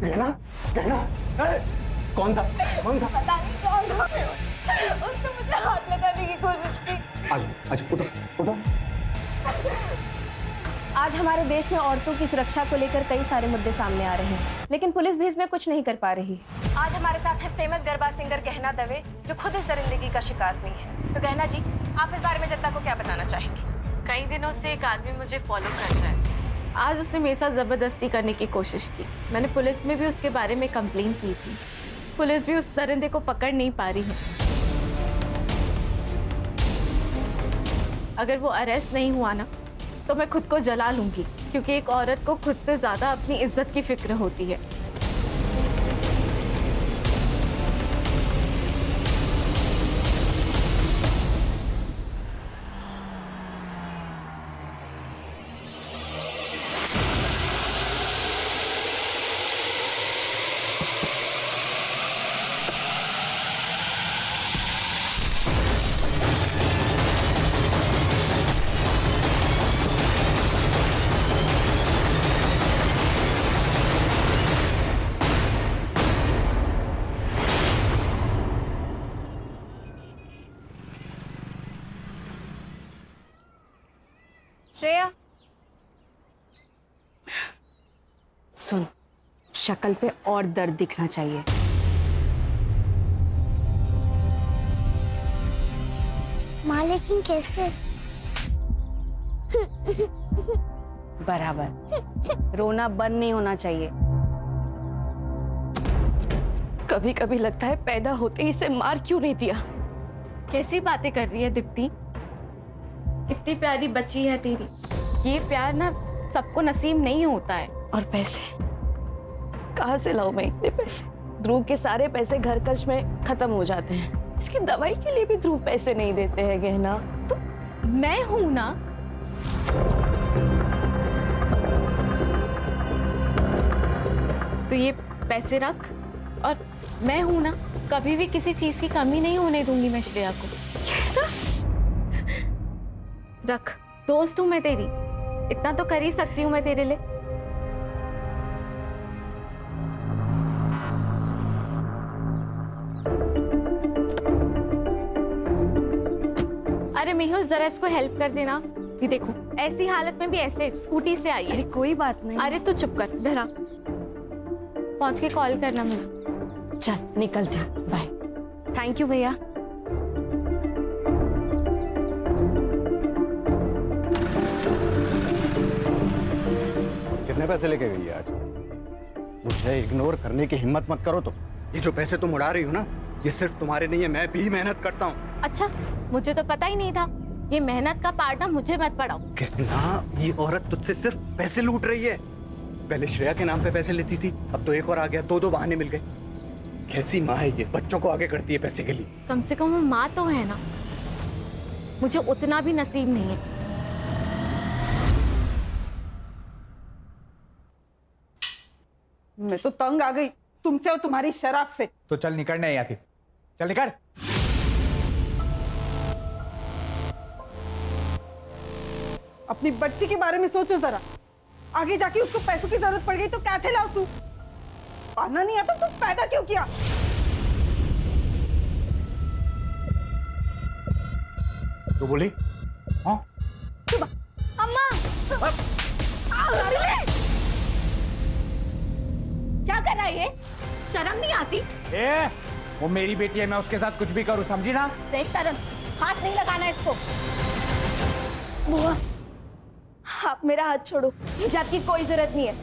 गहना, गहना, कौन था? कौन था? पता नहीं कौन था। उसने मुझे हाथ लगाने की कोशिश की। आज उठो, उठो। आज हमारे देश में औरतों की सुरक्षा को लेकर कई सारे मुद्दे सामने आ रहे हैं, लेकिन पुलिस भी इसमें कुछ नहीं कर पा रही। आज हमारे साथ है फेमस गरबा सिंगर गहना दवे, जो खुद इस दरिंदगी का शिकार हुई है। तो गहना जी, आप इस बारे में जनता को क्या बताना चाहेंगी? कई दिनों से एक आदमी मुझे फॉलो कर रहा है। आज उसने मेरे साथ ज़बरदस्ती करने की कोशिश की। मैंने पुलिस में भी उसके बारे में कंप्लेन की थी। पुलिस भी उस दरिंदे को पकड़ नहीं पा रही है। अगर वो अरेस्ट नहीं हुआ ना, तो मैं खुद को जला लूंगी, क्योंकि एक औरत को खुद से ज़्यादा अपनी इज्जत की फिक्र होती है। श्रेया, सुन, शक्ल पे और दर्द दिखना चाहिए। माँ लेकिन कैसे? बराबर, रोना बंद नहीं होना चाहिए। कभी कभी लगता है पैदा होते ही इसे मार क्यों नहीं दिया। कैसी बातें कर रही है दीप्ति? इतनी प्यारी बच्ची है तेरी। ये प्यार ना सबको नसीब नहीं होता है। और पैसे कहाँ से लाऊं मैं इतने पैसे? ध्रुव के सारे पैसे घर खर्च में खत्म हो जाते हैं। इसकी दवाई के लिए भी ध्रुव पैसे नहीं देते हैं गहना। तो मैं हूं ना। तो ये पैसे रख, और मैं हूं ना, कभी भी किसी चीज की कमी नहीं होने दूंगी मैं श्रेया को। रख, दोस्त हूं मैं तेरी, इतना तो कर ही सकती हूँ मैं तेरे लिए। अरे मेहुल, जरा इसको हेल्प कर देना। ये देखो, ऐसी हालत में भी ऐसे स्कूटी से आई है। अरे कोई बात नहीं। अरे तू चुप कर, धरा। पहुंच के कॉल करना मुझे। चल निकलती हूँ, बाय। थैंक यू भैया। कितने पैसे लेके गई है आज? मुझे इग्नोर करने की हिम्मत मत करो। तो ये जो पैसे तुम उड़ा रही हो ना, ये सिर्फ तुम्हारे नहीं है, मैं भी मेहनत करता हूँ। अच्छा, मुझे तो पता ही नहीं था। ये मेहनत का पार्ट ना मुझे मत पढ़ाओ। कहना, ये औरत तुझसे सिर्फ पैसे लूट रही है। पहले श्रेया के नाम पे पैसे लेती थी, अब तो एक और आ गया। दो बहाने मिल गए। कैसी माँ है ये, बच्चों को आगे करती है पैसे के लिए। कम से कम वो माँ तो है ना। मुझे उतना भी नसीब नहीं है। मैं तो तंग आ गई तुमसे और तुम्हारी शराब से। तो चल निकल, नहीं आती। चल निकल। अपनी बच्ची के बारे में सोचो जरा। आगे जाके उसको पैसों की जरूरत पड़ गई तो क्या थे लाओ तू? पाना नहीं आता तो पैदा क्यों किया? तो बोली हाँ? अम्मा, क्या कर रहा है ये? शर्म नहीं आती? ए, वो मेरी बेटी है, मैं उसके साथ कुछ भी करूं, समझी ना? देख तरन, हाथ नहीं लगाना इसको। बुआ, आप मेरा हाथ छोड़ो। हिजाब की कोई जरूरत नहीं है।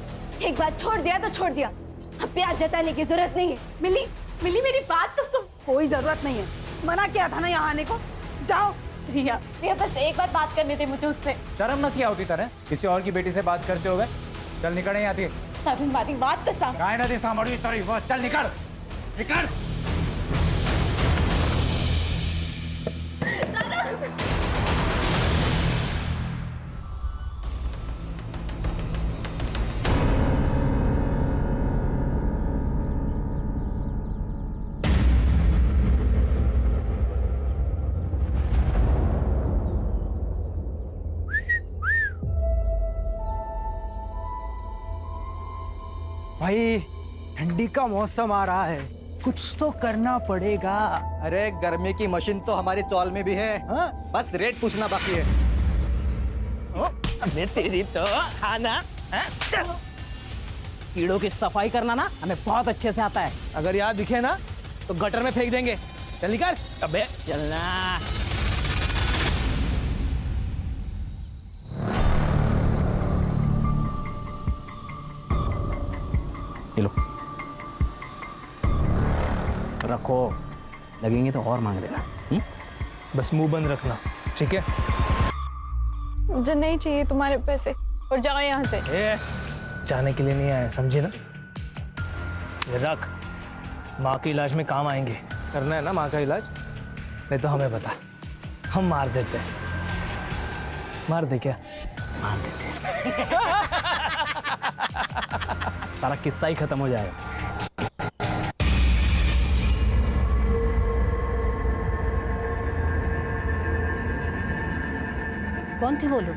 एक बार छोड़ दिया तो छोड़ दिया। अब प्यार जताने की जरूरत नहीं है। मिली, मेरी बात तो सुन। कोई जरूरत नहीं है, मना किया था ना यहाँ आने को। जाओ। रिया, बस एक बार बात करने दे मुझे उससे। शर्म न किया होती तरह किसी और की बेटी से बात करते हुए। चल निकल, नहीं आती। हमारी बात तो सामने। गाय नदी सामड़ी इस तरह। चल निकल, निकल। भाई ठंडी का मौसम आ रहा है, कुछ तो करना पड़ेगा। अरे गर्मी की मशीन तो हमारी चौल में भी है। हाँ? बस रेट पूछना बाकी है। अबे तेरी तो खाना कीड़ों की सफाई करना ना हमें बहुत अच्छे से आता है। अगर यहाँ दिखे ना तो गटर में फेंक देंगे। चल निकल। अबे चलना। लो रखो, लगेंगे तो और मांग लेना। बस मुंह बंद रखना, ठीक है? मुझे नहीं चाहिए तुम्हारे पैसे, और जाओ यहाँ से। जाने के लिए नहीं आए, समझे ना? ये रख, माँ के इलाज में काम आएंगे। करना है ना माँ का इलाज? नहीं तो हमें बता, हम मार देते हैं। मार दे क्या? मार देते सारा किस्सा ही खत्म हो जाएगा। कौन थे वो लोग?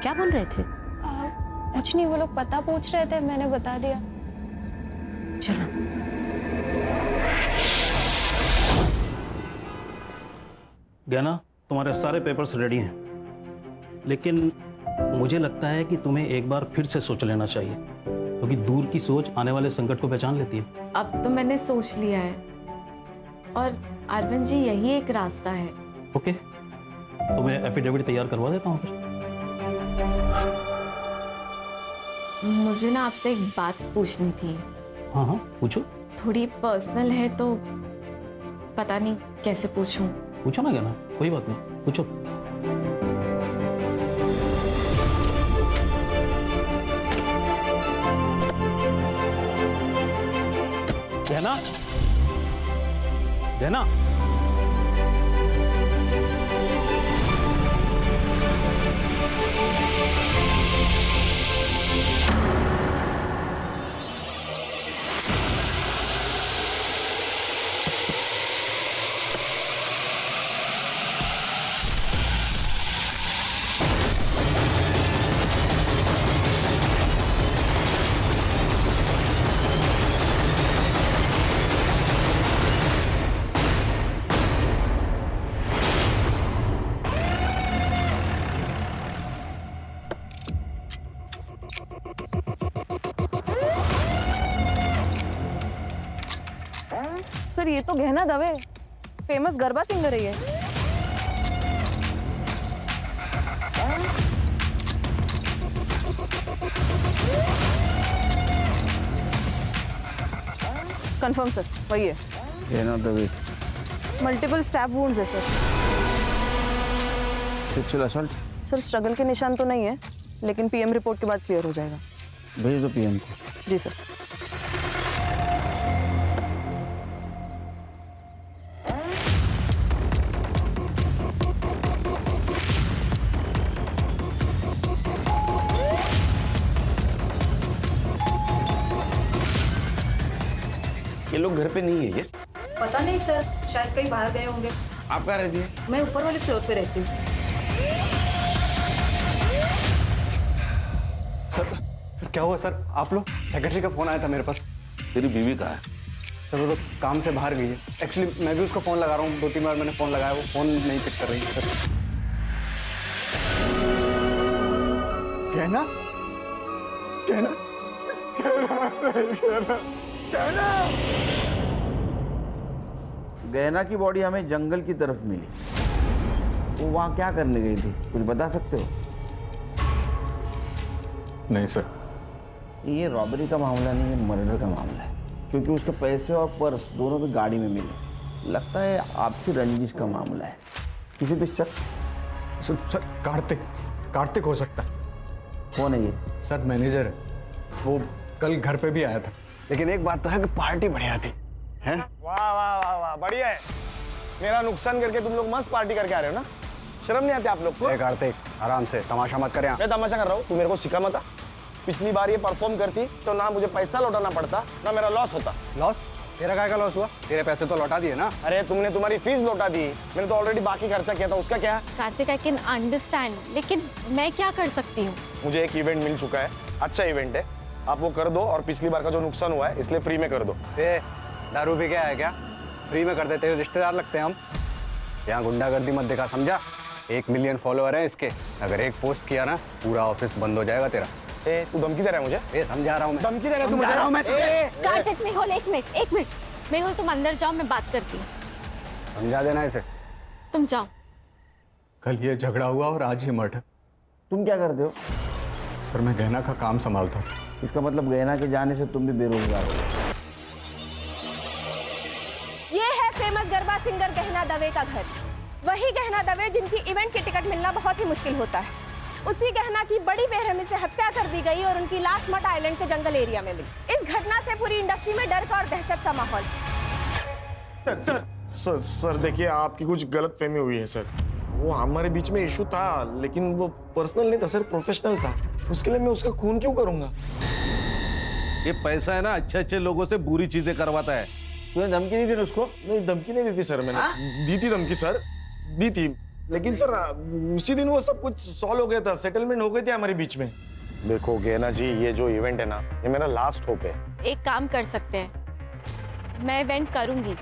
क्या बोल रहे थे? कुछ नहीं, वो लोग पता पूछ रहे थे, मैंने बता दिया। चलो। गहना, तुम्हारे सारे पेपर्स रेडी हैं, लेकिन मुझे लगता है कि तुम्हें एक बार फिर से सोच लेना चाहिए, क्योंकि दूर की सोच आने वाले संकट को पहचान लेती है। अब तो मैंने सोच लिया है, और अरविंद जी यही एक रास्ता है। ओके, तुम्हें एफिडेविट तैयार करवा देता हूँ फिर। मुझे ना आपसे एक बात पूछनी थी। हाँ हाँ, पूछो। थोड़ी पर्सनल है तो पता नहीं कैसे पूछूं। पूछो ना गहना, कोई बात नहीं, पूछो। गहना, गहना, सर ये तो गहना दवे, फेमस गरबा सिंगर है ये। कंफर्म सर, वही है। गहना दवे। मल्टीपल स्टैब वुंड्स है sir. Sexual assault? Sir struggle के निशान तो नहीं है, लेकिन पीएम रिपोर्ट के बाद क्लियर हो जाएगा। भेज दो पीएम को। जी सर। ये लोग घर पे नहीं है ये? पता नहीं सर, शायद कहीं बाहर गए होंगे। आप कहाँ रहती है? मैं ऊपर वाले फ्लोर पे रहती हूँ। सर क्या हुआ सर? आप लोग? सेक्रेटरी का फोन आया था मेरे पास। तेरी बीवी कहाँ है? सर वो तो काम से बाहर गई है। एक्चुअली मैं भी उसको फोन लगा रहा हूँ, 2-3 बार मैंने फोन लगाया, वो फोन नहीं पिक कर रही है सर। कहना कहना गहना की बॉडी हमें जंगल की तरफ मिली, वो वहाँ क्या करने गई थी, कुछ बता सकते हो? नहीं सर। ये रॉबरी का मामला नहीं है, मर्डर का मामला है, क्योंकि उसके पैसे और पर्स दोनों भी गाड़ी में मिले। लगता है आपसी रंजिश का मामला है। किसी पे शक? सर कार्तिक हो सकता है। कौन है ये? सर मैनेजर है, वो कल घर पे भी आया था। लेकिन एक बात तो है कि पार्टी बढ़िया थी, हैं? वाह वाह वाह वाह, बढ़िया है। मेरा नुकसान करके तुम लोग मस्त पार्टी करके आ रहे हो ना? शर्म नहीं आती आप लोग को? कार्तिक आराम से, तमाशा मत कर। मैं तमाशा कर रहा हूँ, तू मेरे को सिखा मत। पिछली बार ये परफॉर्म करती तो ना मुझे पैसा लौटाना पड़ता, ना मेरा लॉस होता। लॉस? तेरा काय का लॉस हुआ? तेरे पैसे तो लौटा दिए ना। अरे तुमने तुम्हारी फीस लौटा दी, मैंने तो ऑलरेडी बाकी खर्चा किया था, उसका क्या? कार्तिक, आई कैन अंडरस्टैंड, लेकिन मैं क्या कर सकती हूँ? मुझे एक इवेंट मिल चुका है, अच्छा इवेंट है, आप वो कर दो और पिछली बार का जो नुकसान हुआ है इसलिए फ्री में कर दो। ए, दारू पी के आया क्या? फ्री में कर देते हैं, रिश्तेदार लगते हैं हम। यहाँ गुंडागर्दी मत दिखा, समझा? 1 मिलियन फॉलोअर हैं इसके, अगर एक पोस्ट किया ना पूरा ऑफिस बंद हो जाएगा तेरा। ए, तू धमकी दे रहा है मुझे? ए, समझा रहा हूँ मैं। धमकी दे रहा है तू मुझे? समझा रहा हूँ मैं तुझे। कार्तिक, मेहुल, एक मिनट। मेहुल तुम अंदर जाओ, मैं बात करती हूँ। समझा देना इसे। तुम जाओ। कल ये झगड़ा हुआ और आज ये मर्डर। तुम क्या करते हो? सर मैं गहना का काम संभालता हूँ। इसका मतलब गहना के जाने से तुम भी बेरोजगार हो। ये है फेमस गरबा सिंगर गहना दवे का घर। वही गहना दवे जिनकी इवेंट की टिकट मिलना बहुत ही मुश्किल होता है। उसी गहना की बड़ी बेरहमी से हत्या कर दी गई और उनकी लाश मट आइलैंड के जंगल एरिया में मिली। इस घटना से पूरी इंडस्ट्री में डर का और दहशत का माहौल। सर देखिए, आपकी कुछ गलत फहमी हुई है सर। वो हमारे बीच में इशू था, लेकिन वो पर्सनल नहीं था सर, प्रोफेशनल था। उसके लिए मैं उसका खून क्यों करूंगा? ये पैसा है ना, अच्छे अच्छे लोगों से बुरी चीजें करवाता है। तूने धमकी नहीं दी उसको? नहीं, धमकी नहीं दी थी सर मैंने। दी थी धमकी सर, दी थी, लेकिन सर उसी दिन वो सब कुछ सॉल्व हो गया था, सेटलमेंट हो गई थी हमारे बीच में। देखो गहना जी, ये जो इवेंट है ना, ये मेरा लास्ट होप है। एक काम कर सकते हैं, मैं इवेंट करूंगी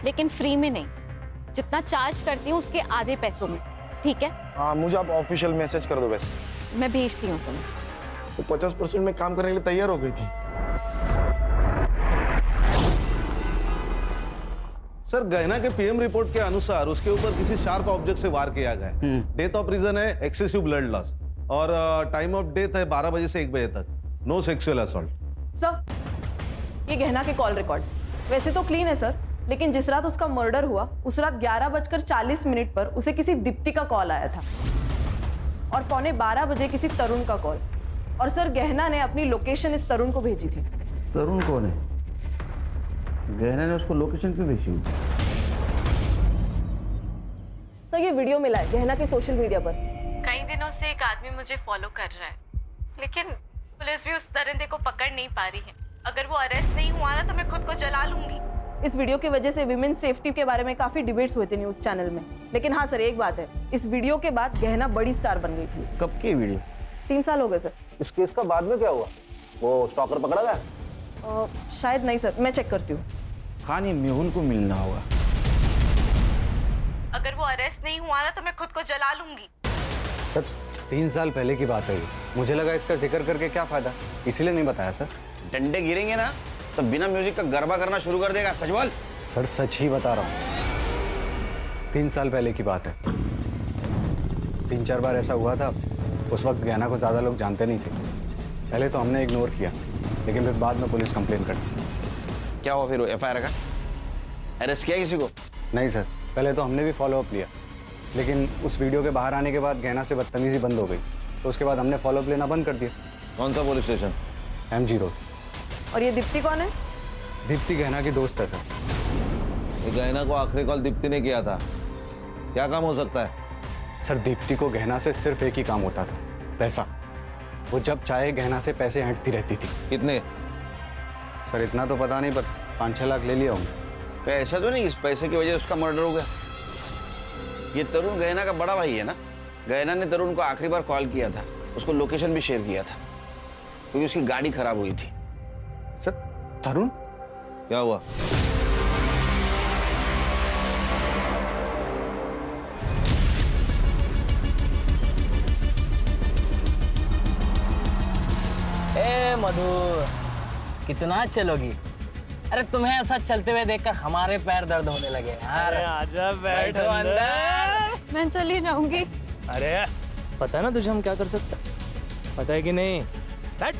लेकिन फ्री में नहीं, जितना चार्ज करती हूँ उसके आधे पैसों में, ठीक है? हाँ, मुझे आप ऑफिशियल मैसेज कर दो। वैसे मैं भेजती हूँ तुम्हें। तो 50% में काम करने के लिए तैयार हो गई थी। सर गहना के पीएम रिपोर्ट के अनुसार उसके ऊपर किसी शार्प ऑब्जेक्ट से वार किया गया है। डेथ ऑफ रीजन है एक्सेसिव ब्लड लॉस और टाइम ऑफ डेथ है 12 बजे से 1 बजे तक। No sexual assault. सर, ये गहना के कॉल रिकॉर्ड्स वैसे तो क्लीन है सर, लेकिन जिस रात उसका मर्डर हुआ उस रात 11:40 पर उसे किसी दीप्ति का कॉल आया था और 11:15 बजे किसी तरुण का कॉल। और सर गहना ने अपनी लोकेशन इस तरुण को भेजी थी। तरुण कौन है? गहना ने उसको लोकेशन क्यों भेजी? सर ये वीडियो मिला है गहना के सोशल मीडिया पर। कई दिनों से एक आदमी मुझे फॉलो कर रहा है, लेकिन पुलिस भी उस दरिंदे को पकड़ नहीं पा रही है। अगर वो अरेस्ट नहीं हुआ ना तो मैं खुद को जला लूंगी। इस वीडियो की वजह से विमेन सेफ्टी के बारे में काफी डिबेट्स हुए थे न्यूज चैनल में। लेकिन हाँ सर, एक बात है, इस वीडियो के बाद गहना बड़ी स्टार बन गई थी। कब की वीडियो? 3 साल हो गए सर। इस केस का बाद में क्या हुआ? वो स्टॉकर पकड़ा गया? शायद नहीं सर, मैं चेक करती हूँ। कहानी मेहुल को मिलना होगा। अगर वो अरेस्ट नहीं हुआ ना तो मैं खुद को जला लूंगी। सर 3 साल पहले की बात है ये, मुझे लगा इसका जिक्र करके क्या फायदा, इसलिए नहीं बताया सर। डंडे गिरेंगे ना तो बिना म्यूजिक का गरबा करना शुरू कर देगा। सच बोल। सर सच ही बता रहा हूँ, 3 साल पहले की बात है। 3-4 बार ऐसा हुआ था। उस वक्त गहना को ज़्यादा लोग जानते नहीं थे। पहले तो हमने इग्नोर किया, लेकिन फिर बाद में पुलिस कंप्लेन कर दी। क्या हुआ फिर? FIR का अरेस्ट किया किसी को? नहीं सर, पहले तो हमने भी फॉलोअप लिया, लेकिन उस वीडियो के बाहर आने के बाद गहना से बदतमीजी बंद हो गई, तो उसके बाद हमने फॉलोअप लेना बंद कर दिया। कौन सा पुलिस स्टेशन? MG road. और ये दीप्ति कौन है? दीप्ति गहना की दोस्त है सर। ये गहना को आखिरी कॉल दीप्ति ने किया था। क्या काम हो सकता है? सर दीप्ति को गहना से सिर्फ एक ही काम होता था, पैसा। वो जब चाहे गहना से पैसे ऐंठती रहती थी। कितने? सर इतना तो पता नहीं, पर 5-6 लाख ले लिया हूँ। क्या ऐसा तो नहीं इस पैसे की वजह से उसका मर्डर हो गया? ये तरुण गहना का बड़ा भाई है ना? गहना ने तरुण को आखिरी बार कॉल किया था, उसको लोकेशन भी शेयर किया था, क्योंकि उसकी गाड़ी खराब हुई थी। सर तरुण? क्या हुआ? ए मधु, कितना चलोगी? अरे तुम्हें ऐसा चलते हुए देखकर हमारे पैर दर्द होने लगे यार। आजा बैठो अंदर। मैं चली जाऊंगी। अरे पता है ना तुझे हम क्या कर सकते, पता है कि नहीं? बैठ।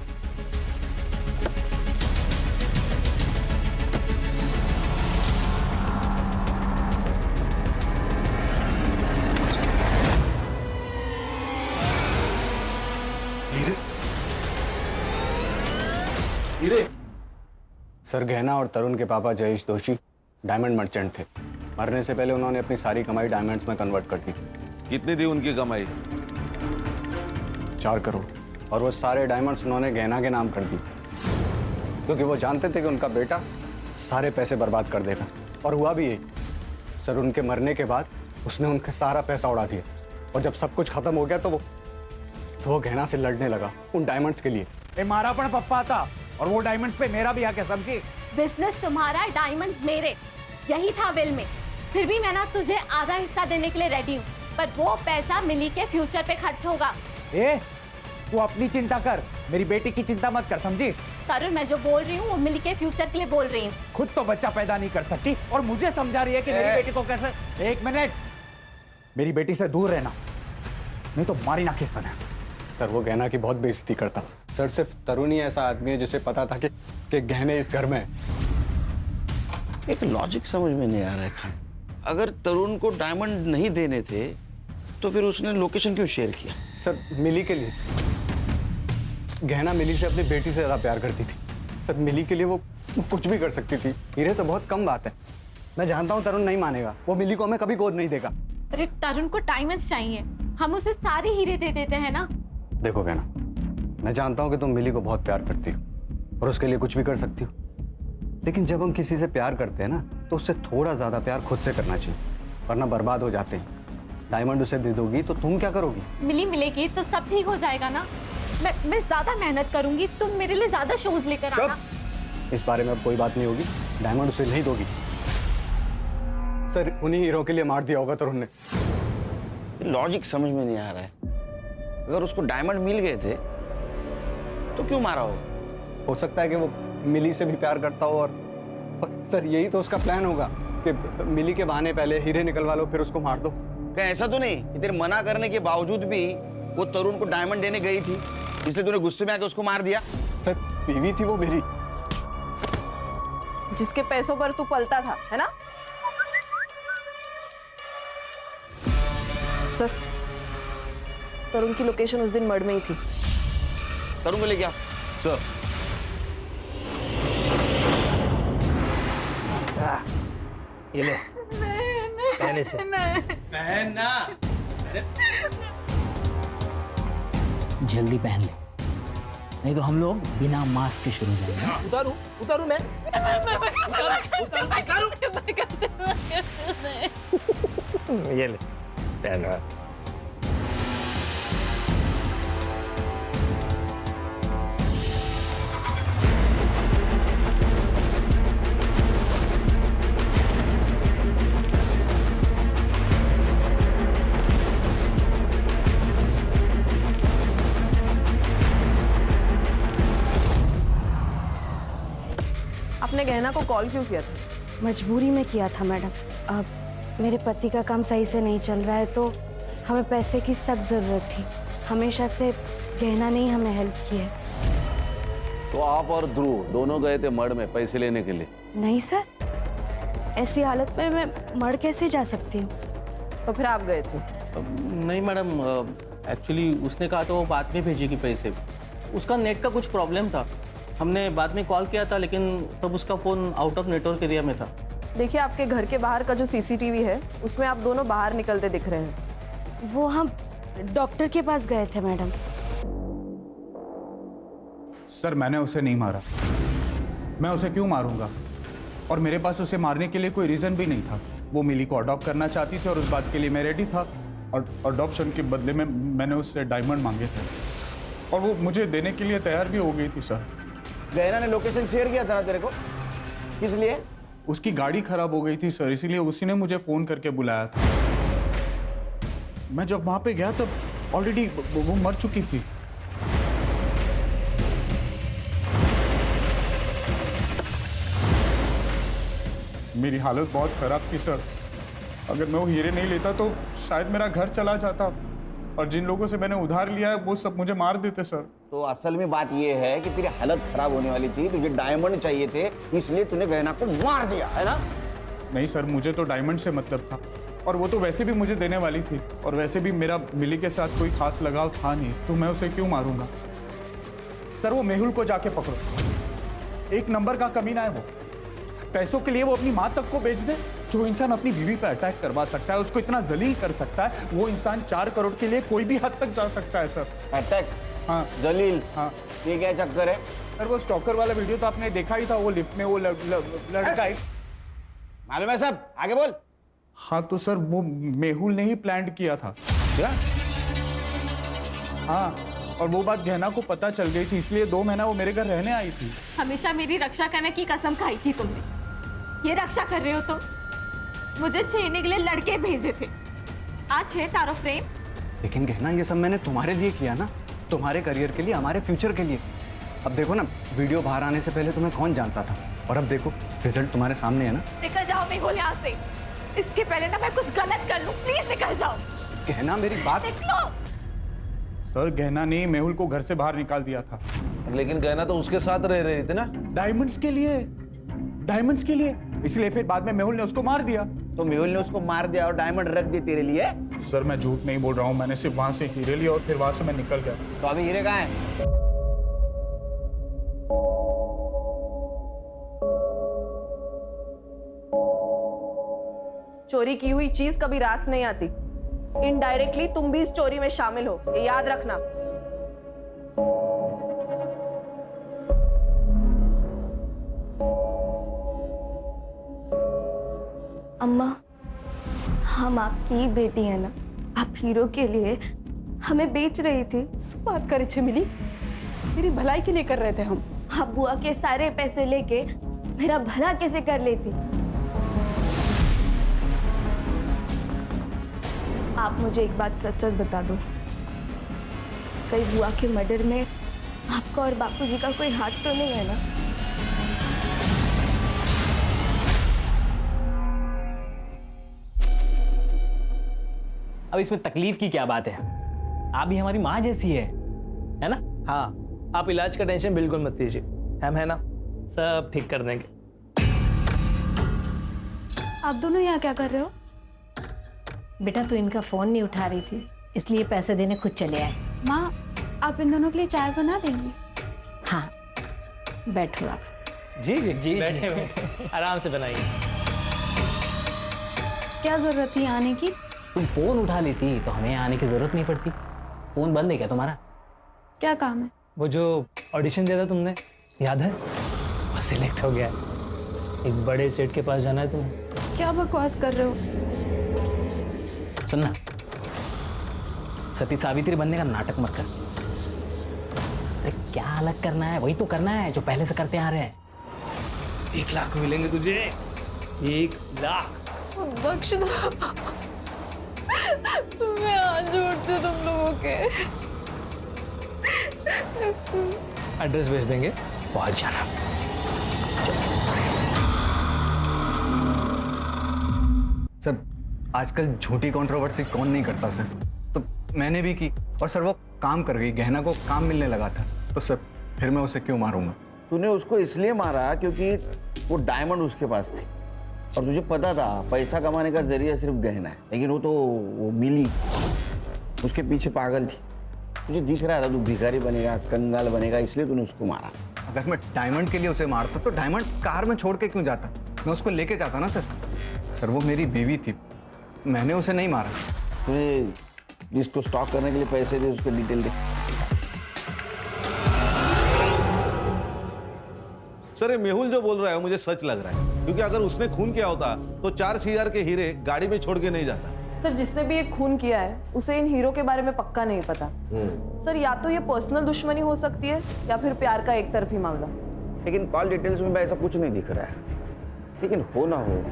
हीरे। सर गहना और तरुण के पापा जयेश दोषी डायमंड मर्चेंट थे। मरने से पहले उन्होंने अपनी सारी कमाई डायमंड्स में कन्वर्ट कर दी। कितनी थी उनकी कमाई? 4 करोड़। और वो सारे डायमंड्स उन्होंने गहना के नाम कर दी, क्योंकि वो जानते थे कि उनका बेटा सारे पैसे बर्बाद कर देगा। और हुआ भी यही। सर उनके मरने के बाद उसने उनका सारा पैसा उड़ा दिया, और जब सब कुछ खत्म हो गया तो वो गहना से लड़ने लगा उन डायमंड्स के लिए। ए मारा पण पप्पा था और वो डायमंड्स पे मेरा भी हक है, समझी? बिजनेस तुम्हारा, डायमंड्स मेरे, यही था विल में। फिर भी मैं ना तुझे आधा हिस्सा देने के लिए रेडी हूँ, पर वो पैसा मिली के फ्यूचर पे खर्च होगा। ए तू अपनी चिंता कर, मेरी बेटी की चिंता मत कर, समझी? तरुण, मैं जो बोल रही हूँ वो मिली के फ्यूचर के लिए बोल रही हूँ। खुद तो बच्चा पैदा नहीं कर सकती और मुझे समझा रही है कि मेरी बेटी को कैसे। एक मिनट, मेरी बेटी से दूर रहना, नहीं तो मारी ना किस तरह। सर वो गहना की बहुत बेइज्जती करता। सर सिर्फ तरुण ही ऐसा आदमी है जिसे पता था कि गहने इस घर में है। एक लॉजिक समझ में नहीं आ रहा है खान। अगर तरुण को डायमंड नहीं देने थे तो फिर उसने लोकेशन क्यों शेयर किया? सर मिली के लिए। गहना मिली से अपनी बेटी से ज्यादा प्यार करती थी। सर मिली के लिए वो कुछ भी कर सकती थी। हीरे तो बहुत कम बात है। मैं जानता हूँ तरुण नहीं मानेगा, वो मिली को हमें कभी गोद नहीं देगा। अरे तरुण को डायमंड्स चाहिए, हम उसे सारे हीरे दे देते हैं ना। देखो गहना, मैं जानता हूँ कि तुम मिली को बहुत प्यार करती हो और उसके लिए कुछ भी कर सकती हो, लेकिन जब हम किसी से प्यार करते हैं ना तो उससे थोड़ा ज्यादा प्यार खुद से करना चाहिए, वरना बर्बाद हो जाते हैं। डायमंड उसे दे दोगी तो तुम क्या करोगी? मिली मिलेगी तो सब ठीक हो जाएगा ना। मैं ज्यादा मेहनत करूंगी, तुम मेरे लिए ज्यादा शूज लेकर आना। इस बारे में अब कोई बात नहीं होगी। डायमंड उसे नहीं दोगी। सर उन्हीं हीरो के लिए मार दिया होगा तरुण ने। लॉजिक समझ में नहीं आ रहा है। अगर उसको डायमंड मिल गए थे तो क्यों मारा हो सकता है कि वो मिली से भी प्यार करता हो और सर यही तो उसका प्लान होगा कि मिली के बहाने पहले हीरे निकलवा लो फिर उसको मार दो। क्या ऐसा तो नहीं कि तेरे मना करने के बावजूद भी वो तरुण को डायमंड देने गई थी, इसलिए तूने गुस्से में आके उसको मार दिया? सर बीवी थी वो मेरी। जिसके पैसों पर तू पलता था, है ना? सर, तरुण की लोकेशन उस दिन मर्ड में ही थी। तरुण को ले गया सर। ये ले पहले से पहनना। जल्दी पहन ले, नहीं तो हम लोग बिना मास्क के शुरू जाएंगे। उतारू मैं। ये ले पहना। आपने गहना को कॉल क्यों किया था? मजबूरी में किया था मैडम। अब मेरे पति का काम सही से नहीं चल रहा है तो हमें पैसे की सख्त ज़रूरत थी। हमेशा से गहना ने ही हमें हेल्प की है। तो आप और ध्रुव दोनों गए थे मड़ में पैसे लेने के लिए? नहीं सर, ऐसी हालत में मैं मर कैसे जा सकती हूँ? तो फिर आप गए थे? नहीं मैडम, एक्चुअली उसने कहा था वो बाद में भेजेगी पैसे। उसका नेट का कुछ प्रॉब्लम था, हमने बाद में कॉल किया था लेकिन तब उसका phone out of network area में था। देखिए, आपके घर के बाहर का जो सीसीटीवी है उसमें आप दोनों बाहर निकलते दिख रहे हैं। वो हम डॉक्टर के पास गए थे मैडम। सर मैंने उसे नहीं मारा। मैं उसे क्यों मारूंगा? और मेरे पास उसे मारने के लिए कोई रीज़न भी नहीं था। वो मिली को अडॉप्ट करना चाहती थी और उस बात के लिए मैं रेडी था। और अडॉप्शन के बदले में मैंने उससे डायमंड मांगे थे और वो मुझे देने के लिए तैयार भी हो गई थी सर। गहना ने लोकेशन शेयर किया था ना तेरे को, किस लिए? उसकी गाड़ी खराब हो गई थी सर, इसीलिए उसी ने मुझे फ़ोन करके बुलाया था। मैं जब वहाँ पे गया तब ऑलरेडी वो मर चुकी थी। मेरी हालत बहुत खराब थी सर। अगर मैं वो हीरे नहीं लेता तो शायद मेरा घर चला जाता और जिन लोगों से मैंने उधार लिया है वो सब मुझे मार देते सर। तो असल में बात ये है कि तेरी हालत खराब होने वाली थी, तुझे डायमंड चाहिए थे, इसलिए तूने गहना को मार दिया, है ना? नहीं सर, मुझे तो डायमंड से मतलब था और वो तो वैसे भी मुझे देने वाली थी और वैसे भी मेरा मिली के साथ कोई खास लगाव था नहीं, तो मैं उसे क्यों मारूंगा? सर वो मेहुल को जाके पकड़ो, एक नंबर का कमीना है वो। पैसों के लिए वो अपनी माँ तक को बेच दे। जो इंसान अपनी बीवी पर अटैक करवा सकता है, उसको इतना जलील कर सकता है, वो इंसान 4 करोड़ के लिए कोई भी हद तक जा सकता है सर। अटैक? हाँ जलील? हाँ। ये क्या चक्कर है? सर वो स्टॉकर वाला वीडियो तो आपने देखा ही था, वो लिफ्ट में वो लड़का है। मालूम है सब, आगे बोल। हाँ तो सर वो मेहुल ने ही प्लान किया था। क्या? हाँ और वो बात गहना को पता चल गई थी, इसलिए 2 महीना वो मेरे घर रहने आई थी। हमेशा मेरी रक्षा करने की कसम खाई थी तुमने। ये रक्षा कर रहे हो तुम। मुझे छेड़ने के लिए लड़के भेजे थे, आज है तारो प्रेम। लेकिन गहना ये सब मैंने तुम्हारे लिए किया ना, तुम्हारे करियर के लिए, हमारे फ्यूचर के लिए। अब देखो ना, वीडियो बाहर आने से पहले तुम्हें कौन जानता था, और अब देखो रिजल्ट तुम्हारे सामने है ना। निकल जाओ मेहुल यहाँ से, इसके पहले ना मैं कुछ गलत कर लूं। प्लीज निकल जाओ। गहना मेरी बात। निकलो। सर गहना ने मेहुल को घर से बाहर निकाल दिया था। लेकिन गहना तो उसके साथ रह रही थी ना। डायमंड्स के लिए, डायमंड्स के लिए, इसलिए फिर बाद में मेहुल ने उसको मार दिया। तो मेहुल ने उसको मार दिया और डायमंड रख दिए तेरे लिए? सर मैं झूठ नहीं बोल रहा हूँ, मैंने सिर्फ वहां से हीरे लिए और फिर वहां से मैं निकल गया। तो अभी हीरे कहाँ हैं? चोरी की हुई चीज कभी रास नहीं आती। इनडायरेक्टली तुम भी इस चोरी में शामिल हो, ये याद रखना। अम्मा, हम आपकी बेटी है ना, आप हीरो के लिए हमें बेच रही थी। बात करे छे मिली, तेरी भलाई के लिए कर रहे थे हम। आप बुआ के सारे पैसे लेके मेरा भला कैसे कर लेती? आप मुझे एक बात सच सच बता दो, कहीं बुआ के मर्डर में आपका और बापूजी का कोई हाथ तो नहीं है ना? अब इसमें तकलीफ की क्या बात है? आप भी हमारी माँ जैसी है ना? हाँ, आप इलाज का टेंशन बिल्कुल मत लीजिए, हम है ना, सब ठीक कर देंगे। आप दोनों यहाँ क्या कर रहे हो? बेटा तू इनका फोन नहीं उठा रही थी, इसलिए पैसे देने खुद चले आए। माँ, आप इन दोनों के लिए चाय बना देंगी? हाँ, बैठो आप। जी जी जी, बैठे बैठे आराम से बनाइए। क्या जरूरत थी आने की? तुम फोन उठा लेती तो हमें आने की जरूरत नहीं पड़ती। फोन बंद है क्या तुम्हारा? क्या काम है? वो जो ऑडिशन दिया था तुमने, याद है? वो सिलेक्ट हो गया है। एक बड़े सेट के पास जाना है तुम्हें। क्या बकवास कर रहे हो? सुनना, सती सावित्री बनने का नाटक मत कर। अरे क्या अलग करना है, वही तो करना है जो पहले से करते आ रहे हैं। 1 लाख मिलेंगे तुझे, 1 लाख। बख्श दो, मैं हाथ जोड़ती हूँ तुम लोगों के। एड्रेस भेज देंगे, पहुंच जाना। सर आजकल झूठी कंट्रोवर्सी कौन नहीं करता सर, तो मैंने भी की और सर वो काम कर गई, गहना को काम मिलने लगा था, तो सर फिर मैं उसे क्यों मारूंगा? तूने उसको इसलिए मारा क्योंकि वो डायमंड उसके पास थी और तुझे पता था पैसा कमाने का जरिया सिर्फ गहना है, लेकिन वो मिली उसके पीछे पागल थी। तुझे दिख रहा था तू भिखारी बनेगा, कंगाल बनेगा, इसलिए तूने उसको मारा। अगर मैं डायमंड के लिए उसे मारता तो डायमंड कार में छोड़ के क्यों जाता? मैं उसको लेके जाता ना सर। सर वो मेरी बीवी थी, मैंने उसे नहीं मारा। तूने जिसको स्टॉक करने के लिए पैसे दे उसके डिटेल दे। सर ये मेहुल जो बोल रहा है मुझे सच लग रहा है, क्योंकि अगर उसने खून किया होता तो 4,000 के हीरे गाड़ी में छोड़ के नहीं जाता। सर जिसने भी ये खून किया है उसे इन हीरो के बारे में पक्का नहीं पता। सर या तो ये पर्सनल दुश्मनी हो सकती है या फिर प्यार का एक तरफी मामला। लेकिन कॉल डिटेल्स में ऐसा कुछ नहीं दिख रहा है, लेकिन हो ना हो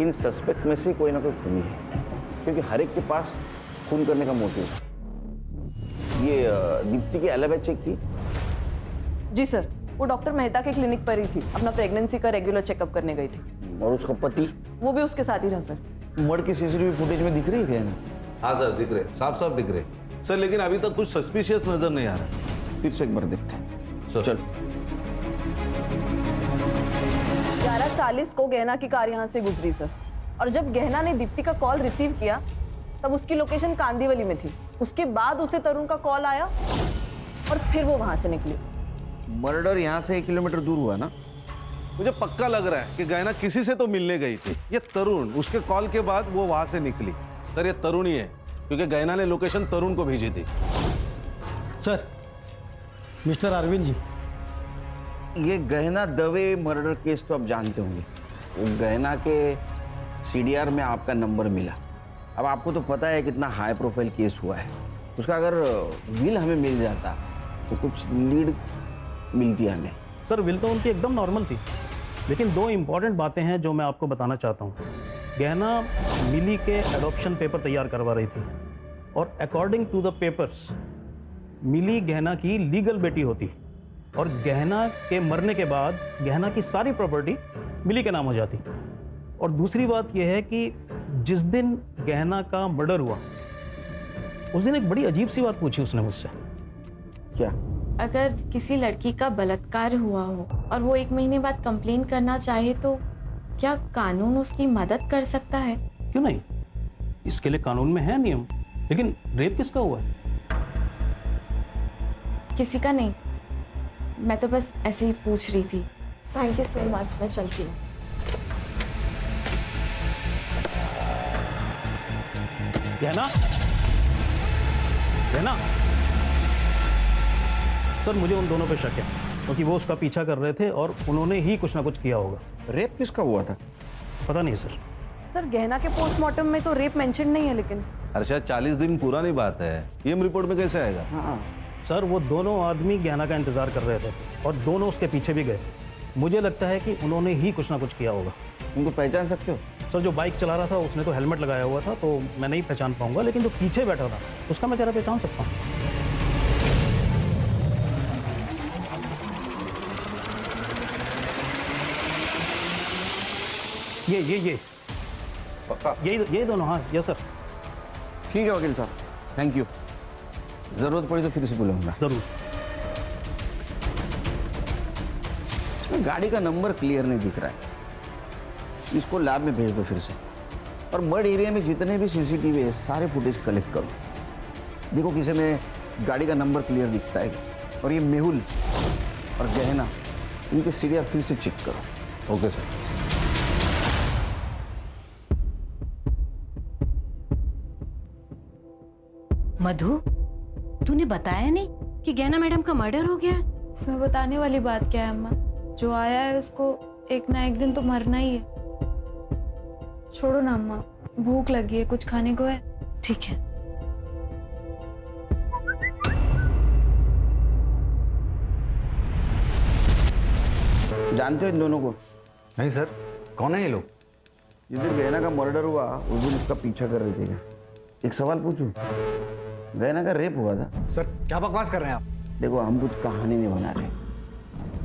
इन सस्पेक्ट में से कोई ना कोई खूनी है, क्योंकि हर एक के पास खून करने का मोटिव है। ये दीप्ति की एलिबी चेक की? जी सर, वो डॉक्टर मेहता के क्लिनिक पर ही थी, अपना प्रेगनेंसी का रेगुलर चेकअप करने गई थी। और उसका पति? वो भी उसके साथ ही था सर। मर्डर की सीसीटीवी फुटेज में दिख रही है क्या? हाँ सर दिख रहे, साफ साफ दिख रहे सर, लेकिन अभी तक कुछ सस्पिशियस नजर नहीं आ रहा। फिर से एक बार देखते हैं। सर चल। 11:40 को गहना की कार यहाँ से गुजरी सर, और जब गहना ने दीप्ति का कॉल रिसीव किया तब उसकी लोकेशन कांदीवली में थी। उसके बाद उसे तरुण का कॉल आया और फिर वो वहां से निकली। मर्डर यहाँ से 1 किलोमीटर दूर हुआ ना? मुझे पक्का लग रहा है कि गहना किसी से तो मिलने गई थी। ये तरुण, उसके कॉल के बाद वो वहां से निकली। सर ये तरुण ही है, क्योंकि गहना ने लोकेशन तरुण को भेजी थी। सर मिस्टर अरविंद जी, ये गहना दवे मर्डर केस तो आप जानते होंगे। वो गहना के सीडीआर में आपका नंबर मिला। अब आपको तो पता है कितना हाई प्रोफाइल केस हुआ है, उसका अगर विल हमें मिल जाता तो कुछ लीड मिलती हमें। सर विल तो उनकी एकदम नॉर्मल थी, लेकिन 2 इम्पॉर्टेंट बातें हैं जो मैं आपको बताना चाहता हूँ। गहना मिली के एडॉप्शन पेपर तैयार करवा रही थी और अकॉर्डिंग टू द पेपर्स मिली गहना की लीगल बेटी होती और गहना के मरने के बाद गहना की सारी प्रॉपर्टी मिली के नाम हो जाती। और दूसरी बात यह है कि जिस दिन गहना का मर्डर हुआ उस दिन एक बड़ी अजीब सी बात पूछी उसने मुझसे। क्या? अगर किसी लड़की का बलात्कार हुआ हो और वो 1 महीने बाद कंप्लेन करना चाहे तो क्या कानून उसकी मदद कर सकता है? क्यों नहीं, इसके लिए कानून में है नियम। लेकिन रेप किसका हुआ है? किसी का नहीं, मैं तो बस ऐसे ही पूछ रही थी। थैंक यू सो मच, मैं चलती हूँ। गहना, गहना। सर मुझे उन दोनों पे शक है क्योंकि वो उसका पीछा कर रहे थे और उन्होंने ही कुछ ना कुछ किया होगा। रेप किसका हुआ था? पता नहीं सर। सर गहना के पोस्टमार्टम में तो रेप मेंशन नहीं है, लेकिन अर्षद 40 दिन पुरानी बात है, पीएम रिपोर्ट में कैसे आएगा? हाँ सर वो दोनों आदमी गहना का इंतजार कर रहे थे और दोनों उसके पीछे भी गए। मुझे लगता है कि उन्होंने ही कुछ ना कुछ किया होगा। उनको पहचान सकते हो? सर जो बाइक चला रहा था उसने तो हेलमेट लगाया हुआ था तो मैं नहीं पहचान पाऊंगा, लेकिन जो पीछे बैठा था उसका मैं चेहरा पहचान सकता हूँ। ये पक्का? यही दोनों। हाँ यस सर। ठीक है वकील साहब, थैंक यू। जरूरत पड़ी तो फिर से बुलाऊंगा। जरूर। इसमें गाड़ी का नंबर क्लियर नहीं दिख रहा है, इसको लैब में भेज दो फिर से। और मर्ड एरिया में जितने भी सीसीटीवी है सारे फुटेज कलेक्ट करो, देखो किसी में गाड़ी का नंबर क्लियर दिखता है। और ये मेहुल और गहना, इनके सीरियल फिर से चेक करो। Okay sir. मधु, तूने बताया नहीं कि गहना मैडम का मर्डर हो गया? इसमें बताने वाली बात क्या है अम्मा? जो आया है उसको एक ना एक दिन तो मरना ही है। छोड़ो ना अम्मा, भूख लगी है, कुछ खाने को है? ठीक है। जानते हो इन दोनों को? नहीं सर, कौन है ये लोग? जिस दिन गहना का मर्डर हुआ उस दिन उसका पीछा कर रहे थे क्या? एक सवाल पूछूं, गहना का रेप हुआ था? सर क्या बकवास कर रहे हैं आप? देखो हम कुछ कहानी नहीं बना रहे।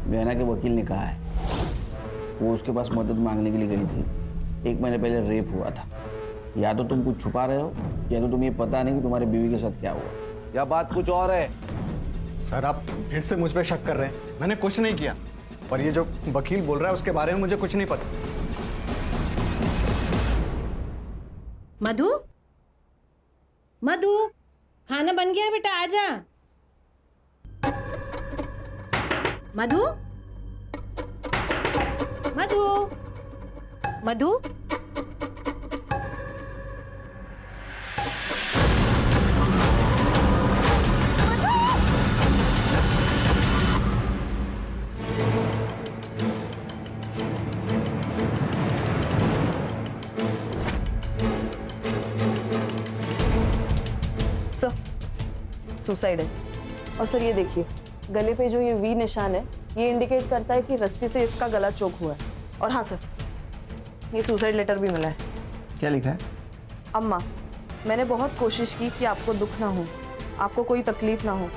गहना के वकील ने कहा है वो उसके पास मदद मांगने के लिए गई थी, 1 महीने पहले रेप हुआ था। या तो तुम कुछ छुपा रहे हो या तो तुम्हें पता नहीं कि तुम्हारी बीवी के साथ क्या हुआ, या बात कुछ और है। सर आप फिर से मुझ पे शक कर रहे हैं, मैंने कुछ नहीं किया। और ये जो वकील बोल रहा है उसके बारे में मुझे कुछ नहीं पता। मधु, मधु, खाना बन गया बेटा, आजा। मधु, मधु, मधु। सुसाइड है। और सर ये देखिए, गले पे जो ये वी निशान है ये इंडिकेट करता है कि रस्सी से इसका गला चोक हुआ है। और हाँ सर, ये सुसाइड लेटर भी मिला है। क्या लिखा है? अम्मा, मैंने बहुत कोशिश की कि आपको दुख ना हो, आपको कोई तकलीफ ना हो,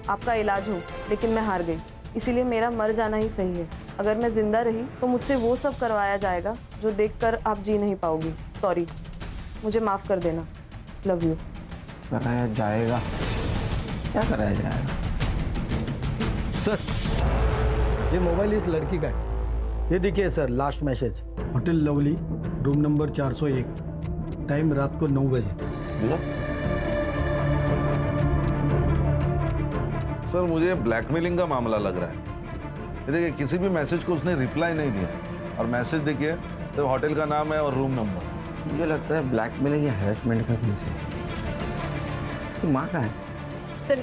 आपका इलाज हो, लेकिन मैं हार गई। इसीलिए मेरा मर जाना ही सही है। अगर मैं जिंदा रही तो मुझसे वो सब करवाया जाएगा जो देखकर आप जी नहीं पाओगी। सॉरी, मुझे माफ़ कर देना। Love you. कराया जाएगा? क्या कराया जाएगा? सर ये मोबाइल इस लड़की का है। ये देखिए sir, last message, hotel lovely, room number 401, time रात को 9 बजे। सर मुझे ब्लैकमेलिंग का मामला लग रहा है। ये देखिए किसी भी मैसेज को उसने रिप्लाई नहीं दिया, और मैसेज देखिए तो होटल का नाम है और रूम नंबर। मुझे लगता है ब्लैकमेलिंग या हैरेसमेंट का केस है। उसकी माँ कहाँ है? सर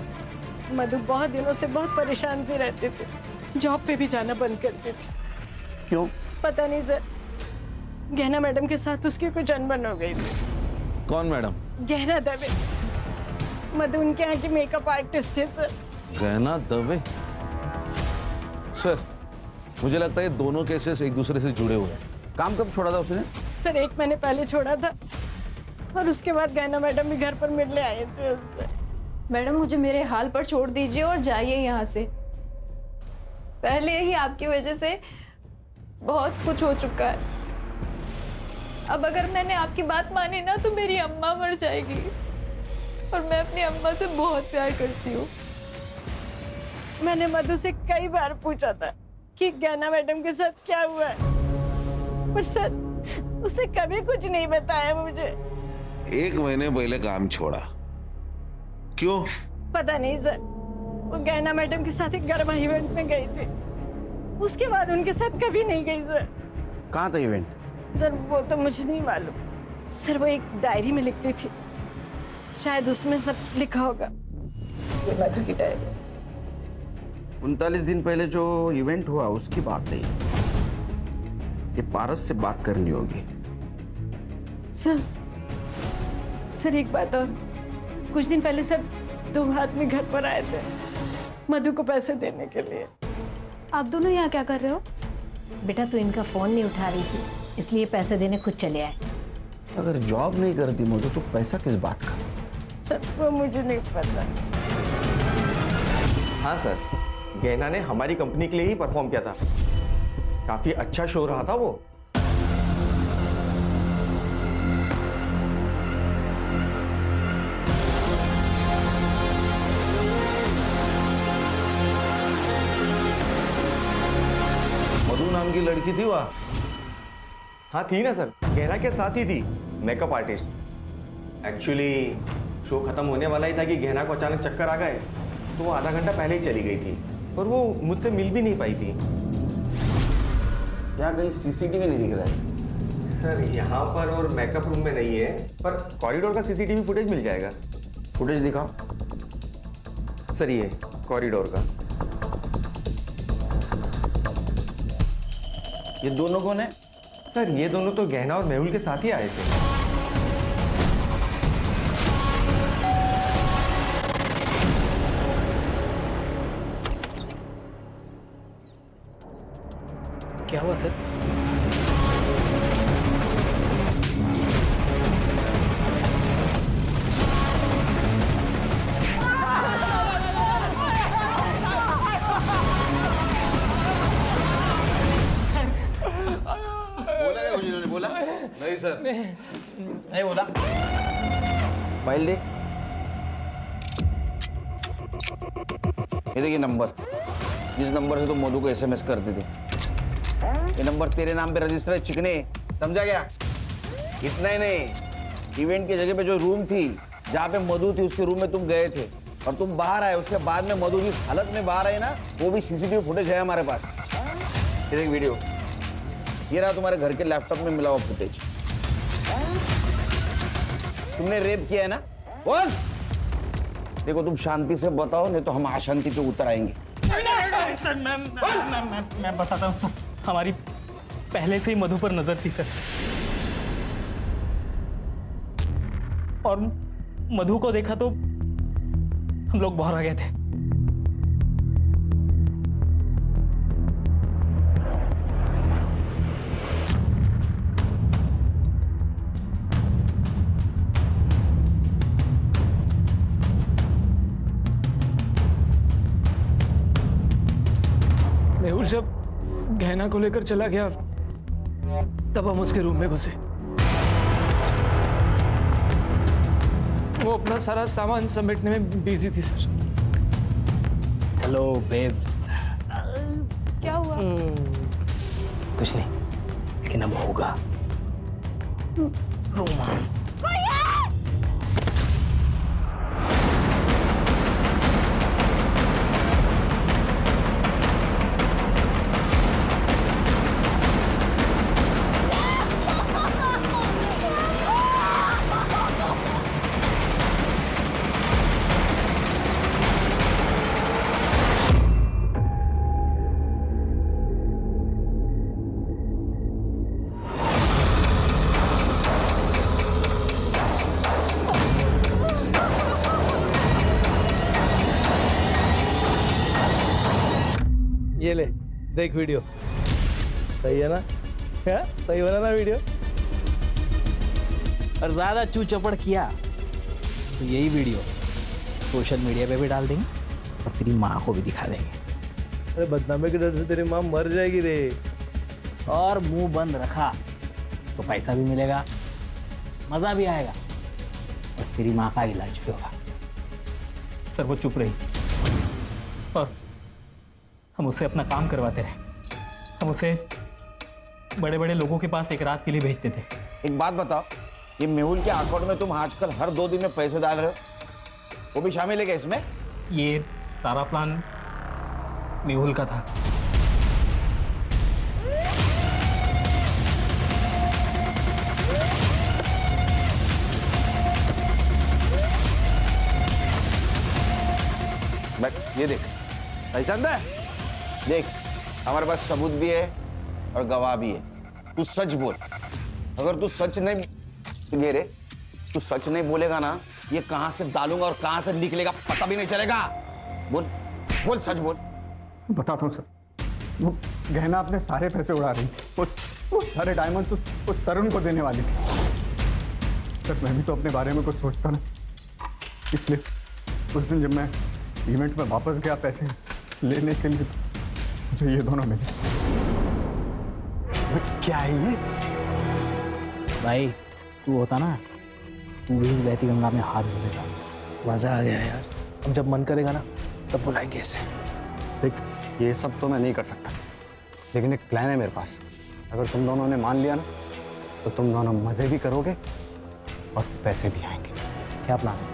मधु बहुत दिनों से बहुत परेशान से रहते थे, जॉब पे भी जाना बंद कर दी थी। क्यों? पता नहीं सर, गहना मैडम के साथ उसकी कुछ अनबन हो गई थी। कौन मैडम? गहना दबे। मधु उनके यहाँ की मेकअप आर्टिस्ट थे सर। गहना दवे? सर मुझे लगता है ये दोनों केसेस एक दूसरे से जुड़े हुए हैं। काम कब छोड़ा था उसने? सर 1 महीने पहले छोड़ा था और उसके बाद गहना मैडम भी घर पर मिलने आए थे उससे। मैडम मुझे मेरे हाल पर छोड़ दीजिए और जाइए यहाँ से। पहले ही आपकी वजह से बहुत कुछ हो चुका है। अब अगर मैंने आपकी बात मानी ना तो मेरी अम्मा मर जाएगी और मैं अपनी अम्मा से बहुत प्यार करती हूँ। मैंने मधु से कई बार पूछा था कि गहना मैडम के साथ क्या हुआ है, पर सर उसने कभी कुछ नहीं बताया मुझे। 1 महीने पहले काम छोड़ा, क्यों? पता नहीं सर, वो गहना मैडम के साथ एक गरमा इवेंट में गई थी, उसके बाद उनके साथ कभी नहीं गई सर। कहाँ था इवेंट? सर वो तो मुझे नहीं मालूम सर, वो एक डायरी में लिखती थी, शायद उसमें सब लिखा होगा। ये मधु की डायरी। 39 दिन पहले जो इवेंट हुआ उसकी बात है ये पारस से बात करनी होगी। सर एक बात और, कुछ दिन पहले सर 2 आदमी घर पर आए थे मधु को पैसे देने के लिए। आप दोनों यहाँ क्या कर रहे हो? बेटा तू इनका फोन नहीं उठा रही थी इसलिए पैसे देने खुद चले आए। अगर जॉब नहीं करती मधु तो पैसा किस बात का? सर वो मुझे नहीं पता। हाँ सर, गहना ने हमारी कंपनी के लिए ही परफॉर्म किया था, काफी अच्छा शो रहा था वो। मधु नाम की लड़की थी वहाँ? हाँ थी ना सर, गहना के साथ ही थी, मेकअप आर्टिस्ट। एक्चुअली शो खत्म होने वाला ही था कि गहना को अचानक चक्कर आ गए, तो वो आधा घंटा पहले ही चली गई थी और वो मुझसे मिल भी नहीं पाई थी। यहाँ कहीं सीसीटीवी नहीं दिख रहा है सर? यहाँ पर और मेकअप रूम में नहीं है, पर कॉरिडोर का सीसीटीवी फुटेज मिल जाएगा। फुटेज दिखाओ सर, ये कॉरिडोर का। ये दोनों कौन है? सर ये दोनों तो गहना और मेहुल के साथ ही आए थे। क्या हुआ सर? बोला क्या कुछ इन्होंने? बोला नहीं सर, नहीं बोला। फाइल दे। ये देखिए नंबर, जिस नंबर से तुम मधु को SMS करते थे, ये नंबर तेरे नाम पे रजिस्टर है चिकने, समझा गया? इतना ही नहीं, इवेंट की जगह पे जो रूम थी जहाँ पे मधु थी उसके रूम में तुम गए थे और तुम बाहर आए, उसके बाद में मधु जिस हालत में बाहर आई ना वो भी CCTV फुटेज है हमारे पास। ये देख वीडियो, ये रहा तुम्हारे घर के लैपटॉप में मिला हुआ फुटेज। तुमने रेप किया है ना? बोल। देखो तुम शांति से बताओ नहीं तो हम अशांति पे उतर आएंगे। सर मैं बताता हूँ सर, हमारी पहले से ही मधु पर नजर थी सर, और मधु को देखा तो हम लोग बाहर आ गए थे। मेहुल जब गहना को लेकर चला गया तब हम उसके रूम में घुसे। वो अपना सारा सामान समेटने में बिजी थी सर। Hello babes. क्या हुआ? कुछ नहीं, लेकिन अब होगा। रोमांस। ये ले देख वीडियो, सही है ना? क्या सही बना ना वीडियो? और ज्यादा चू चपड़ किया तो यही वीडियो सोशल मीडिया पे भी डाल देंगे और तेरी माँ को भी दिखा देंगे। अरे बदनामी के डर से तेरी माँ मर जाएगी रे। और मुंह बंद रखा तो पैसा भी मिलेगा, मजा भी आएगा और तेरी माँ का इलाज भी होगा। सर वो चुप रही और हम उसे अपना काम करवाते रहे। हम उसे बड़े बड़े लोगों के पास एक रात के लिए भेजते थे। एक बात बताओ, ये मेहुल के अकाउंट में तुम आजकल हर 2 दिन में पैसे डाल रहे हो, वो भी शामिल है क्या इसमें? ये सारा प्लान मेहुल का था। बट ये देख, पहचान है? देख, हमारे पास सबूत भी है और गवाह भी है। तू सच बोल। अगर तू सच नहीं ये रे, तू सच नहीं बोलेगा ना, ये कहां से डालूंगा और कहां से निकलेगा पता भी नहीं चलेगा। बोल बोल, सच बोल। बताता हूँ सर, वो गहना अपने सारे पैसे उड़ा रही थी। वो सारे डायमंड्स उस तरुण को देने वाली थी। सर मैं भी तो अपने बारे में कुछ सोचता ना, इसलिए उस दिन जब मैं इवेंट में वापस गया पैसे लेने के लिए, मुझे ये दोनों मिले। क्या है ये? भाई तू होता ना, तू भी इस बहती गंगा में हाथ धो देता। मजा आ गया यार। अब जब मन करेगा ना तब बुलाएंगे इसे। देख, ये सब तो मैं नहीं कर सकता, लेकिन एक प्लान है मेरे पास। अगर तुम दोनों ने मान लिया ना, तो तुम दोनों मजे भी करोगे और पैसे भी आएंगे। क्या प्लान है?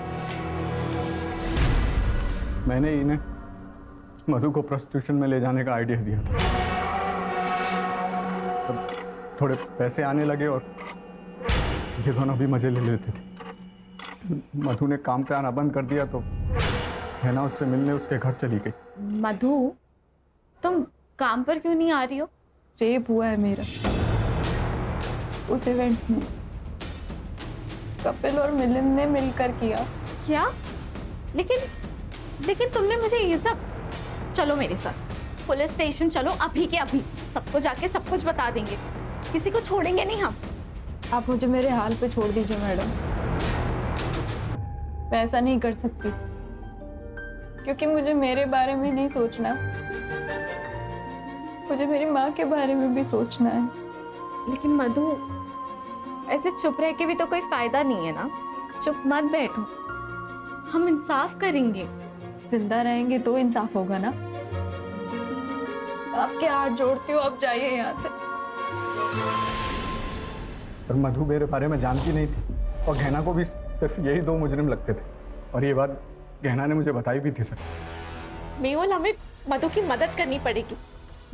मैंने इन्हें मधु को प्रोस्टिट्यूशन में ले जाने का आइडिया दिया था। तब थोड़े पैसे आने लगे और ये दोनों भी मजे ले लेते थे। मधु ने काम पे आना बंद कर दिया तो गहना उससे मिलने उसके घर चली गई। मधु, तुम काम पर क्यों नहीं आ रही हो? रेप हुआ है मेरा उस इवेंट में। कपिल और मिलिंद ने मिलकर किया। क्या? लेकिन तुमने मुझे ये सब। चलो मेरे साथ पुलिस स्टेशन चलो, अभी के अभी सबको जाके सब कुछ बता देंगे। किसी को छोड़ेंगे नहीं हम। आप मुझे मेरे हाल पे छोड़ दीजिए मैडम। मैं ऐसा नहीं कर सकती क्योंकि मुझे मेरे बारे में नहीं सोचना, मुझे मेरी माँ के बारे में भी सोचना है। लेकिन मधु, ऐसे चुप रह के भी तो कोई फायदा नहीं है ना। चुप मत बैठो, हम इंसाफ करेंगे। जिंदा रहेंगे तो इंसाफ होगा ना। आपके हाथ जोड़ती हूँ, अब जाइए यहाँ से। सर मधु मेरे बारे में जानती नहीं थी और गहना को भी सिर्फ यही 2 मुजरिम लगते थे, और ये बात गहना ने मुझे बताई भी थी। सर मेहुल, हमें मधु की मदद करनी पड़ेगी।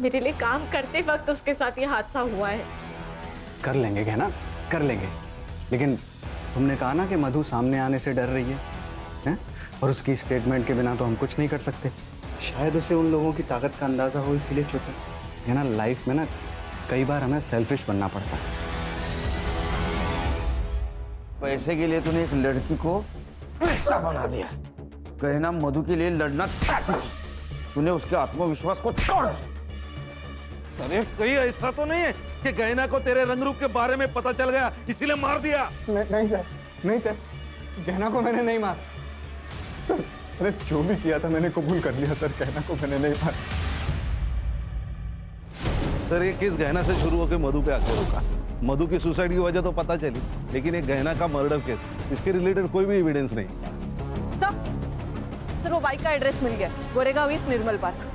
मेरे लिए काम करते वक्त उसके साथ ये हादसा हुआ है। कर लेंगे गहना, कर लेंगे, लेकिन तुमने कहा ना कि मधु सामने आने से डर रही है, हैं? और उसकी स्टेटमेंट के बिना तो हम कुछ नहीं कर सकते। शायद उसे उन लोगों की ताकत का अंदाजा हो, इसीलिए छुपा है ना। लाइफ में ना कई बार हमें सेल्फिश बनना पड़ता है। पैसे के लिए तूने एक लड़की को पैसा बना दिया। गहना मधु के लिए लड़ना चाहती थी, तूने उसके आत्मविश्वास को तोड़ दिया। अरे कहीं ऐसा तो नहीं है कि गहना को तेरे रंग रूप के बारे में पता चल गया इसीलिए मार दिया? नहीं सर, नहीं सर, गहना को मैंने नहीं मारा सर। अरे जो भी किया था मैंने कबूल कर लिया सर, गहना को मैंने नहीं मारा। सर ये केस गहना से शुरू होकर मधु पे आके रुका। मधु की सुसाइड की वजह तो पता चली, लेकिन एक गहना का मर्डर केस, इसके रिलेटेड कोई भी एविडेंस नहीं। सर वो बाइक का एड्रेस मिल गया, गोरेगांव ईस्ट निर्मल पार्क।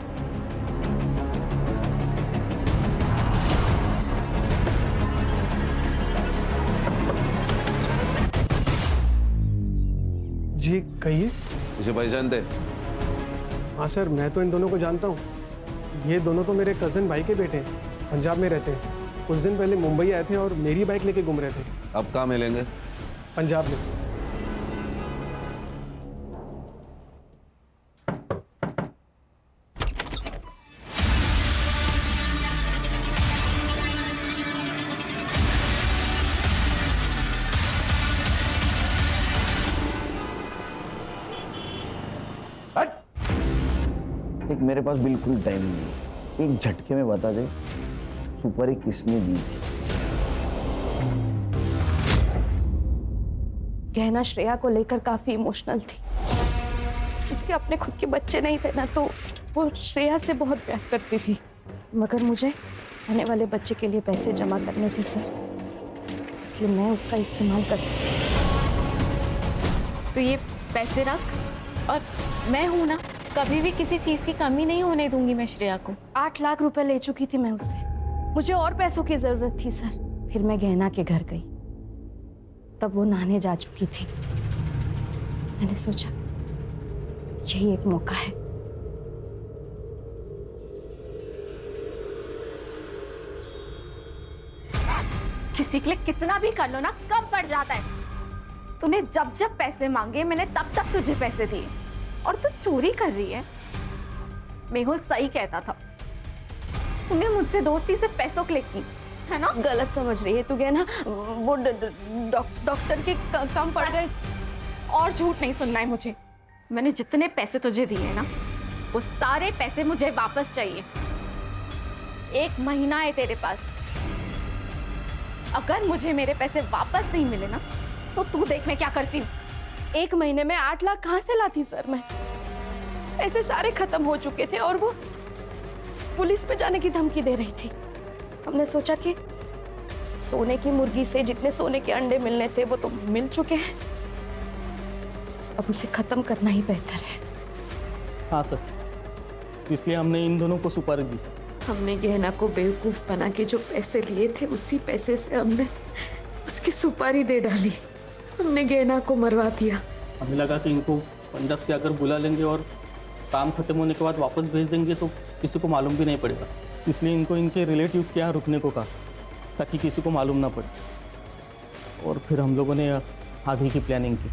जी कहिए। इसे पहचानते? हाँ सर, मैं तो इन दोनों को जानता हूँ। ये दोनों तो मेरे कजन भाई के बेटे हैं, पंजाब में रहते हैं। कुछ दिन पहले मुंबई आए थे और मेरी बाइक लेके घूम रहे थे। अब कहाँ मिलेंगे? पंजाब में। एक मेरे पास बिल्कुल टाइम नहीं है, एक झटके में बता दे सुपारी किसने दी थी? गहना श्रेया को लेकर काफी इमोशनल थी। उसके अपने खुद के बच्चे नहीं थे ना, तो वो श्रेया से बहुत प्यार करती थी। मगर मुझे आने वाले बच्चे के लिए पैसे जमा करने थे सर, इसलिए मैं उसका इस्तेमाल करती थी। तो ये पैसे रख, और मैं हूं ना, कभी भी किसी चीज की कमी नहीं होने दूंगी मैं श्रेया को। 8 लाख रुपए ले चुकी थी मैं उससे। मुझे और पैसों की जरूरत थी सर। फिर मैं गहना के घर गई, तब वो नहाने जा चुकी थी। मैंने सोचा यही एक मौका है। किसी के लिए कितना भी कर लो ना, कम पड़ जाता है। तूने जब जब पैसे मांगे मैंने तब तक तुझे पैसे दिए, और तू चोरी कर रही है। मेहुल सही कहता था, तूने मुझसे दोस्ती से पैसों के लिए की है ना। गलत समझ रही है तू गहना, वो डॉक्टर के कम पड़ गए। और झूठ नहीं सुनना है मुझे। मैंने जितने पैसे तुझे दिए ना, वो सारे पैसे मुझे वापस चाहिए। 1 महीना है तेरे पास। अगर मुझे मेरे पैसे वापस नहीं मिले ना, तो तू देख मैं क्या करती हूँ। 1 महीने में 8 लाख कहाँ से लाती सर मैं? पैसे सारे खत्म हो चुके थे और वो पुलिस में जाने की धमकी दे रही थी। हमने सोचा कि सोने की मुर्गी से जितने सोने के अंडे मिलने थे वो तो मिल चुके हैं, अब उसे खत्म करना ही बेहतर है। हाँ सर, इसलिए हमने इन दोनों को सुपारी दी। हमने गहना को बेवकूफ बना के जो पैसे लिए थे, उसी पैसे से हमने उसकी सुपारी दे डाली। हमने गहना को मरवा दिया। हमें लगा कि इनको पंजाब से अगर बुला लेंगे और काम खत्म होने के बाद वापस भेज देंगे तो किसी को मालूम भी नहीं पड़ेगा, इसलिए इनको इनके रिलेटिव्स के यहाँ रुकने को कहा ताकि किसी को मालूम ना पड़े। और फिर हम लोगों ने आगे की प्लानिंग की।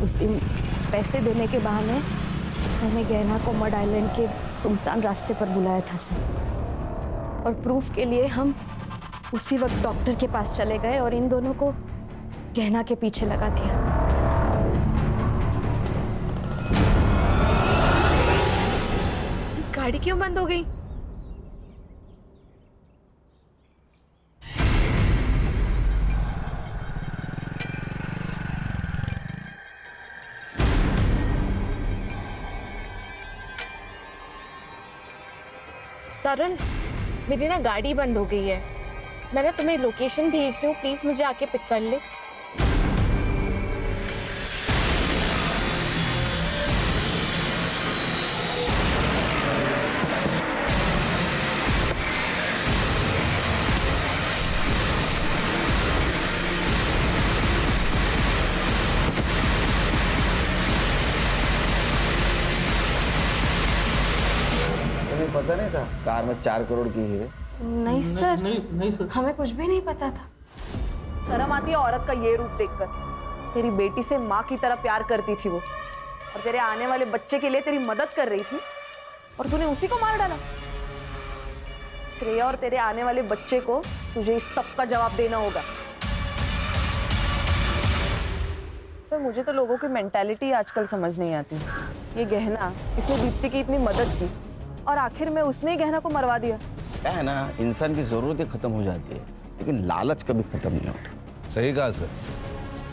उस दिन पैसे देने के बहाने मैंने गहना को मड आइलैंड के सुनसान रास्ते पर बुलाया था सर, और प्रूफ के लिए हम उसी वक्त डॉक्टर के पास चले गए और इन दोनों को गहना के पीछे लगा दिया। गाड़ी क्यों बंद हो गई? तरुण, मेरी ना गाड़ी बंद हो गई है। मैंने तुम्हें लोकेशन भेज रही हूँ, प्लीज मुझे आके पिक कर ले। तुम्हें पता नहीं था कार में 4 करोड़ की हीरे? नहीं सर, नहीं सर, हमें कुछ भी नहीं पता था। शर्म आती है औरत का ये रूप देखकर। तेरी बेटी से माँ की तरह प्यार करती थी वो, और तेरे आने वाले बच्चे के लिए तेरी मदद कर रही थी, और तूने उसी को मार डाला। श्रेया और तेरे आने वाले बच्चे को तुझे इस सब का जवाब देना होगा। सर, मुझे तो लोगों की मेंटालिटी आजकल समझ नहीं आती। ये गहना, इसने दीप्ति की इतनी मदद की और आखिर में उसने ही गहना को मरवा दिया। क्या है ना, इंसान की जरूरतें खत्म हो जाती है लेकिन लालच कभी खत्म नहीं होता। सही कहा सर।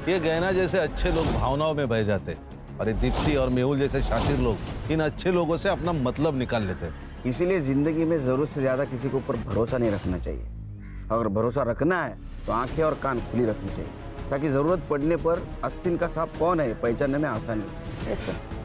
ये गहना जैसे अच्छे लोग भावनाओं में बह जाते हैं और ये दीप्ति और मेहुल जैसे शातिर लोग इन अच्छे लोगों से अपना मतलब निकाल लेते हैं। इसीलिए जिंदगी में जरूरत से ज्यादा किसी के ऊपर भरोसा नहीं रखना चाहिए। अगर भरोसा रखना है तो आंखें और कान खुली रखनी चाहिए, ताकि जरूरत पड़ने पर आस्तीन का सांप कौन है पहचानने में आसानी हो। Yes sir.